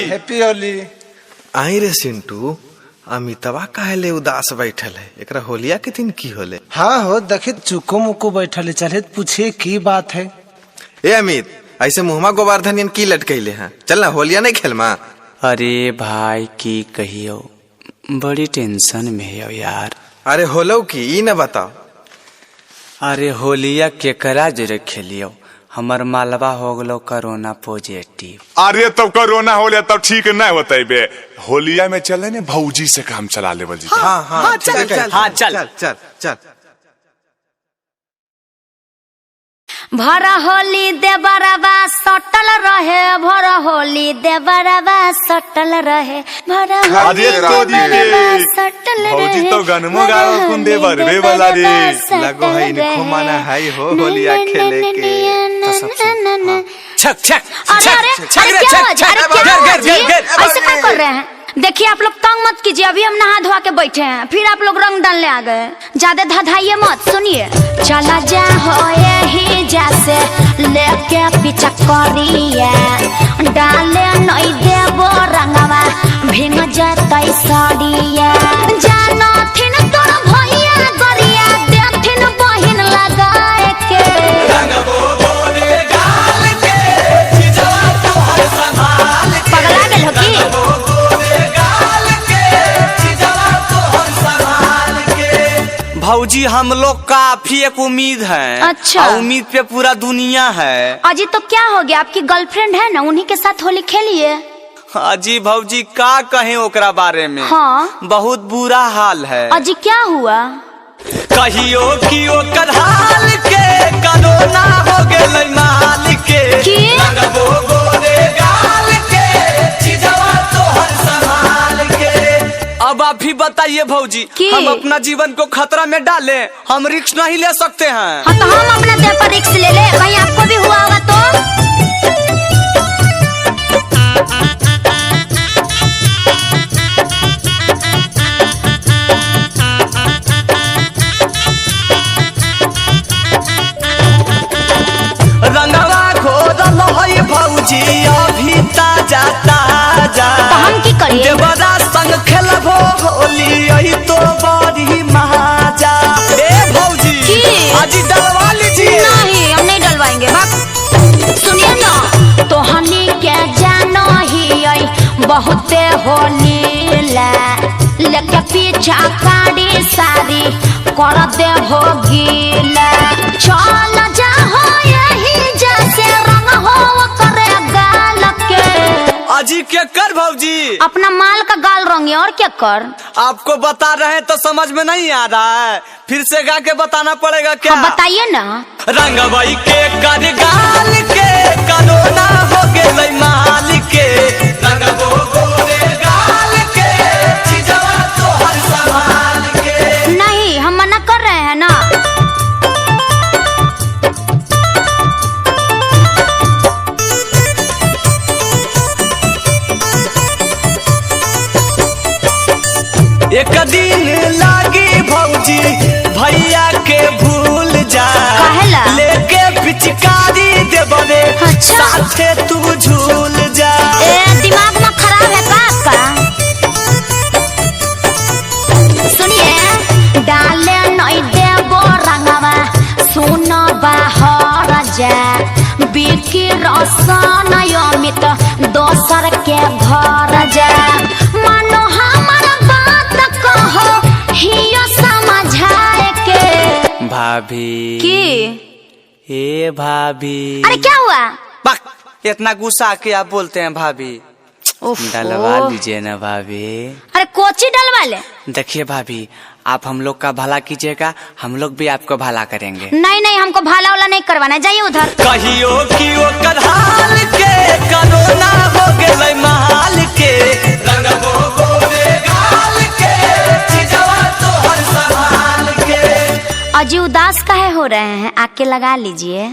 Happy Holi. आई रे सिंटू, अमितवा काहे उदास बैठल है, एकरा होलिया के दिन की होले? हाँ हो देखे चुको मुको बैठल चले पूछे की बात है। ए अमित, ऐसे मुहमा गोवर्धन की लटकैले हैं, चल ना होलिया नहीं खेलमा। अरे भाई की कहियो, बड़ी टेंशन में हो यार। अरे होलो की ई न बताओ। अरे होलिया केकरा जरे खेलियो, हमर मालवा हो गलो कोरोना पॉजिटिव। अरे तब कोरोना हो लिया तब ठीक नहीं होता बे। होलिया में चले ने भौजी से काम चला ले बल जी। हाँ, चल। भरा होली देवरवा सटल रहे, भरा होली देवरवा सटल रहे, भरा होली देवरवा सटल रहे। भौजी तो गनमो गाओ कुन देवर वे वाला रे। लगो है इनको माना है हो होलिया खेले के। छक छक ऐसे क्या कर रहे हैं? देखिए आप लोग तंग मत कीजिए, अभी हम नहा धोआ के बैठे हैं, फिर आप लोग रंग डालने आ गए। ज्यादा धधाइए मत, सुनिए। चला जा हो यही जैसे लेके पीछा करिए, डाले नहीं देबो रंगवा भींग जाता सड़िया। जानो थिन तोर भैया गरिया देखथिन बहिन लगाए के। पगला गेल हो की? भौजी हम लोग काफी एक उम्मीद है। अच्छा। उम्मीद पे पूरा दुनिया है। अजी तो क्या हो गया, आपकी गर्लफ्रेंड है ना, उन्हीं के साथ होली खेलिए। अजी भौजी का कहें ओकरा बारे में। हाँ। बहुत बुरा हाल है। अजी क्या हुआ? कहियो कि ओकर हाल के कोरोना हो गेलै माल के। की? लगबो गोरे गाल के, चिजवा तोहर संभाल के। अब आप ही बताइए भौजी, हम अपना जीवन को खतरा में डालें? हम रिस्क नहीं ले सकते हैं। हाँ तो हम अपना देह पर रिस्क ले ले, कहीं आपको भी हुआ होगा तो। रंगवा घोरल है भौजी अभी ताजा ताजा। तो हम की करिए? देवरा संग खेलबो होली यही तो बड़ी महाजा। ए भौजी आज डलवा लीजिए। नहीं, हम नहीं डलवाएंगे। सुनिए ना, तो हनी के जानो ही आई बहुते होली लेके पीछा काड़ी सारी कर दे हो गीला। चल जा हो यही जैसे रंग हो करे गाल के। अजी क्या कर भौजी? अपना माल का गाल रंगे और क्या कर। आपको बता रहे हैं तो समझ में नहीं आ रहा है, फिर से गा के बताना पड़ेगा क्या? हाँ बताइए ना। रंगवाई के कर गाल के कोरोना हो गेलै माल के। रंगबो गोरे गाल के, चिजवा तोहर संभाल के। नहीं, हम मना कर रहे हैं ना। एक दिन लागी भौजी भैया के भूल जा, काहेला? लेके पिचकारी देबरे। अच्छा। साथे तू झूल जा। ए दिमाग में खराब है का? सुनिए, डाले नहीं देबो रंगवा सुन बाहर जा, बिकी रसन अमित दोसर के घर जा। मानो हमारा बात कहो हियो समझाए के। भाभी की? ए भाभी। अरे क्या हुआ? इतना गुस्सा के आप बोलते हैं भाभी? डलवा लीजिए ना भाभी। अरे कोची डलवा ले? देखिए भाभी, आप हम लोग का भला कीजिएगा, हम लोग भी आपको भला करेंगे। नहीं नहीं, हमको भाला वाला नहीं करवाना, जाइए उधर। कहियो कि ओकर हाल के कोरोना हो गेलै माल के। रंगबो गोरे गाल के, चिजवा तोहर संभाल के। अजी उदास काहे हो रहे हैं, आके लगा लीजिए।